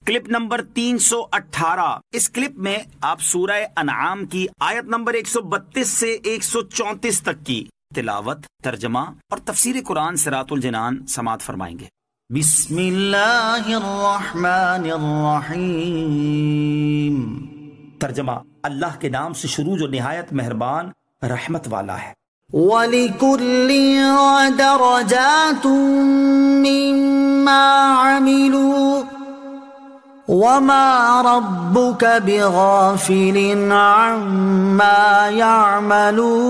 Clip number 318۔ اس clip میں آپ سورہ انعام کی آیت نمبر 132 سے 134 تک کی تلاوت، ترجمہ اور تفسیر قرآن صراط الجنان سماعت فرمائیں گے۔ بسم اللہ الرحمن الرحیم۔ ترجمہ، اللہ کے نام سے شروع جو نہایت مہربان رحمت والا ہے۔ وَلِكُلٍّ دَرَجَاتٌ مِّمَّا عَمِلُوا وَمَا رَبُّكَ بِغَافِلٍ عَمَّا يَعْمَلُونَ۔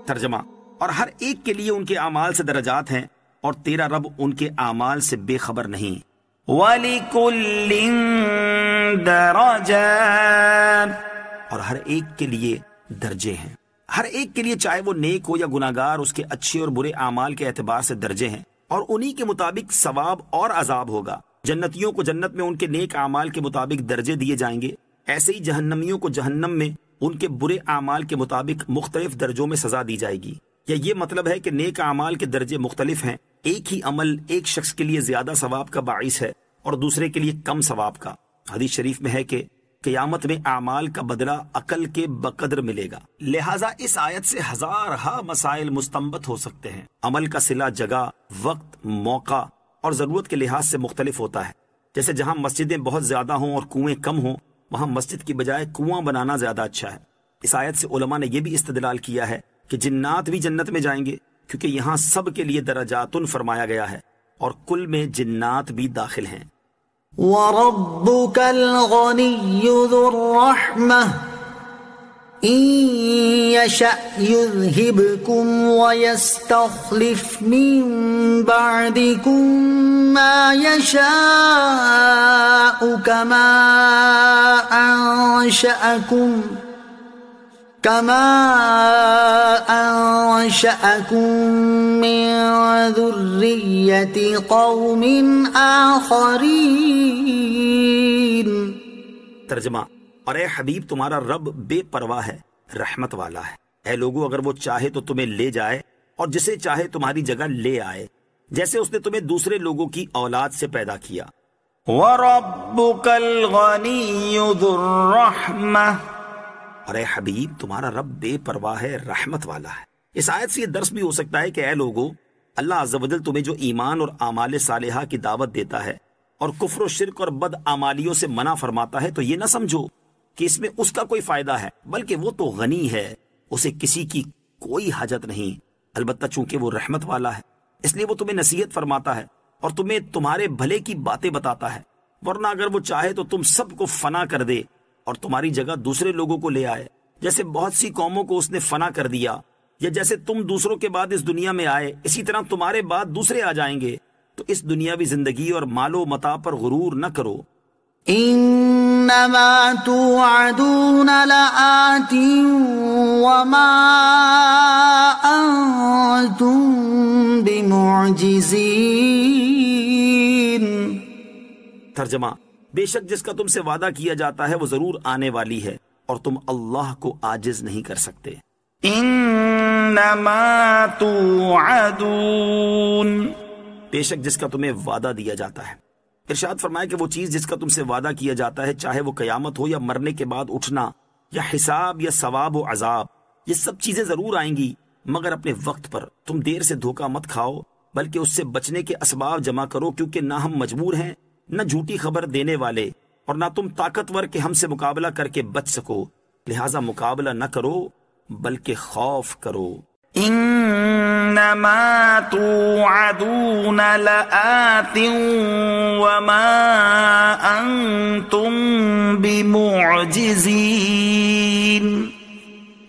ترجمہ، اور ہر ایک کے لیے ان کے اعمال سے درجات ہیں اور تیرا رب ان کے اعمال سے بے خبر نہیں۔ وَلِكُلٍّ دَرَجَاتٌ، اور ہر ایک کے لیے درجے ہیں، ہر ایک کے لیے چاہے وہ نیک ہو یا گناہگار، اس کے اچھے اور برے اعمال کے اعتبار سے درجے ہیں اور انہی کے مطابق ثواب اور عذاب ہوگا۔ جنتیوں کو جنت میں ان کے نیک اعمال کے مطابق درجے دیے جائیں گے، ایسے ہی جہنمیوں کو جہنم میں ان کے برے اعمال کے مطابق مختلف درجوں میں سزا دی جائے گی۔ یا یہ مطلب ہے کہ نیک اعمال کے درجے مختلف ہیں، ایک ہی عمل ایک شخص کے لیے زیادہ ثواب کا باعث ہے اور دوسرے کے لیے کم ثواب کا۔ حدیث شریف میں ہے کہ قیامت میں اعمال کا بدلہ عقل کے بقدر ملے گا۔ لہٰذا اس آیت سے ہزارہا مسائل مستنبط ہو سکتے ہیں۔ عمل کا صلہ جگہ، وقت، موقع اور ضرورت کے لحاظ سے مختلف ہوتا ہے۔ جیسے جہاں مسجدیں بہت زیادہ ہوں اور کنویں کم ہوں، وہاں مسجد کی بجائے کنواں بنانا زیادہ اچھا ہے۔ اس آیت سے علماء نے یہ بھی استدلال کیا ہے کہ جنات بھی جنت میں جائیں گے، کیونکہ یہاں سب کے لیے درجاتن فرمایا گیا ہے اور کل میں جنات بھی داخل ہیں۔ وَرَبُّكَ الْغَنِيُّ ذُو الرَّحْمَةِ إِن يَشَأْ يُذْهِبْكُمْ وَيَسْتَخْلِفْ مِن بَعْدِكُم مَّا يَشَاءُ كَمَا أَنشَأَكُم مِّن ذُرِّيَّةِ قَوْمٍ آخَرِينَ۔ ترجمہ، اور اے حبیب تمہارا رب بے پرواہ ہے، رحمت والا ہے۔ اے لوگو، اگر وہ چاہے تو تمہیں لے جائے اور جسے چاہے تمہاری جگہ لے آئے، جیسے اس نے تمہیں دوسرے لوگوں کی اولاد سے پیدا کیا۔ وَرَبُّكَ الْغَنِيُّ ذُو الرَّحْمَةِ، اور اے حبیب تمہارا رب بے پرواہ ہے، رحمت والا ہے۔ اس آیت سے یہ درس بھی ہو سکتا ہے کہ اے لوگو، اللہ عز و جل تمہیں جو ایمان اور اعمال صالحہ کی دعوت دیتا ہے اور کفر و شرک اور بد اعمالیوں سے منع فرماتا ہے، تو یہ نہ سمجھو کہ اس میں اس کا کوئی فائدہ ہے، بلکہ وہ تو غنی ہے، اسے کسی کی کوئی حاجت نہیں۔ البتہ چونکہ وہ رحمت والا ہے، اس لیے وہ تمہیں نصیحت فرماتا ہے اور تمہیں تمہارے بھلے کی باتیں بتاتا ہے، ورنہ اگر وہ چاہے تو تم سب کو فنا کر دے اور تمہاری جگہ دوسرے لوگوں کو لے آئے، جیسے بہت سی قوموں کو اس نے فنا کر دیا، یا جیسے تم دوسروں کے بعد اس دنیا میں آئے، اسی طرح تمہارے بعد دوسرے آ جائیں گے۔ تو اس دنیاوی زندگی اور مال و متاع پر غرور نہ کرو۔ انما توعدون لآت وما انتم بمعجزین۔ ترجمہ، بے شک جس کا تم سے وعدہ کیا جاتا ہے وہ ضرور آنے والی ہے اور تم اللہ کو عاجز نہیں کر سکتے۔ انما توعدون، بے شک جس کا تمہیں وعدہ دیا جاتا ہے۔ ارشاد فرمائے کہ وہ چیز جس کا تم سے وعدہ کیا جاتا ہے، چاہے وہ قیامت ہو یا مرنے کے بعد اٹھنا یا حساب یا ثواب و عذاب، یہ سب چیزیں ضرور آئیں گی، مگر اپنے وقت پر۔ تم دیر سے دھوکہ مت کھاؤ، بلکہ اس سے بچنے کے اسباب جمع کرو، کیونکہ نہ ہم مجبور ہیں، نہ جھوٹی خبر دینے والے، اور نہ تم طاقتور کہ ہم سے مقابلہ کر کے بچ سکو، لہٰذا مقابلہ نہ کرو بلکہ خوف کرو۔ انما توعدون لآت وما انتم بمعجزین،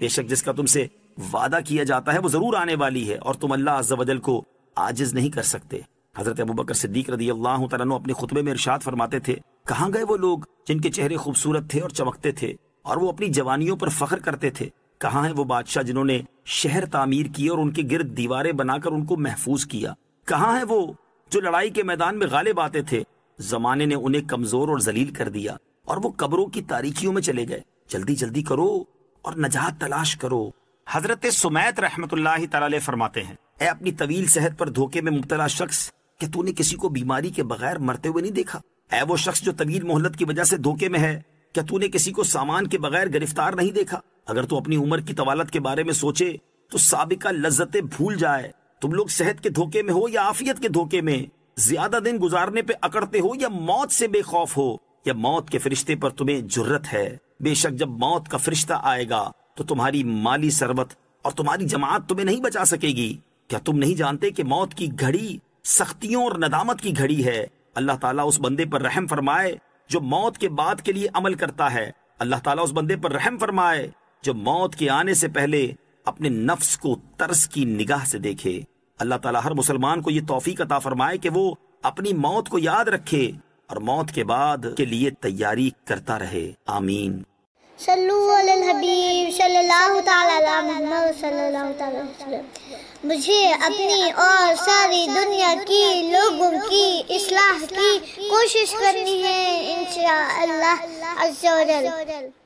بے شک جس کا تم سے وعدہ کیا جاتا ہے وہ ضرور آنے والی ہے اور تم اللہ عز و جل کو عاجز نہیں کر سکتے۔ حضرت ابوبکر صدیق رضی اللہ تعالیٰ عنہ اپنے خطبے میں ارشاد فرماتے تھے، کہاں گئے وہ لوگ جن کے چہرے خوبصورت تھے اور چمکتے تھے اور وہ اپنی جوانیوں پر فخر کرتے تھے؟ کہاں ہیں وہ بادشاہ جنہوں نے شہر تعمیر کیے اور ان کے گرد دیواریں بنا کر ان کو محفوظ کیا؟ کہاں ہیں وہ جو لڑائی کے میدان میں غالب آتے تھے؟ زمانے نے انہیں کمزور اور ذلیل کر دیا اور وہ قبروں کی تاریکیوں میں چلے گئے۔ جلدی جلدی کرو اور نجات تلاش کرو۔ حضرت سمیت رحمت اللہ تعالی علیہ فرماتے ہیں، اے اپنی طویل صحت پر دھوکے میں مبتلا شخص، کہ تو نے کسی کو بیماری کے بغیر مرتے ہوئے نہیں دیکھا؟ اے وہ شخص جو طویل مہلت کی وجہ سے دھوکے میں ہے، کیا تو نے کسی کو سامان کے بغیر گرفتار نہیں دیکھا؟ اگر تو اپنی عمر کی طوالت کے بارے میں سوچے تو سابقہ لذتیں بھول جائے۔ تم لوگ صحت کے دھوکے میں ہو یا عافیت کے دھوکے میں، زیادہ دن گزارنے پہ اکڑتے ہو یا موت سے بے خوف ہو، یا موت کے فرشتے پر تمہیں جرت ہے؟ بے شک جب موت کا فرشتہ آئے گا تو تمہاری مالی ثروت اور تمہاری جماعت تمہیں نہیں بچا سکے گی۔ کیا تم نہیں جانتے کہ موت کی گھڑی سختیوں اور ندامت کی گھڑی ہے؟ اللہ تعالیٰ اس بندے پر رحم فرمائے جو موت کے بعد کے لیے عمل کرتا ہے۔ اللہ تعالیٰ اس بندے پر رحم فرمائے جو موت کے آنے سے پہلے اپنے نفس کو ترس کی نگاہ سے دیکھے۔ اللہ تعالیٰ ہر مسلمان کو یہ توفیق عطا فرمائے کہ وہ اپنی موت کو یاد رکھے اور موت کے بعد کے لیے تیاری کرتا رہے۔ آمین۔ صلو علی الحبیب صلی اللہ تعالی علی محمد صلی اللہ تعالی وسلم۔ مجھے اپنی اور ساری دنیا کی لوگوں کی اصلاح کی کوشش کرنی ہے انشاءاللہ عز و جل۔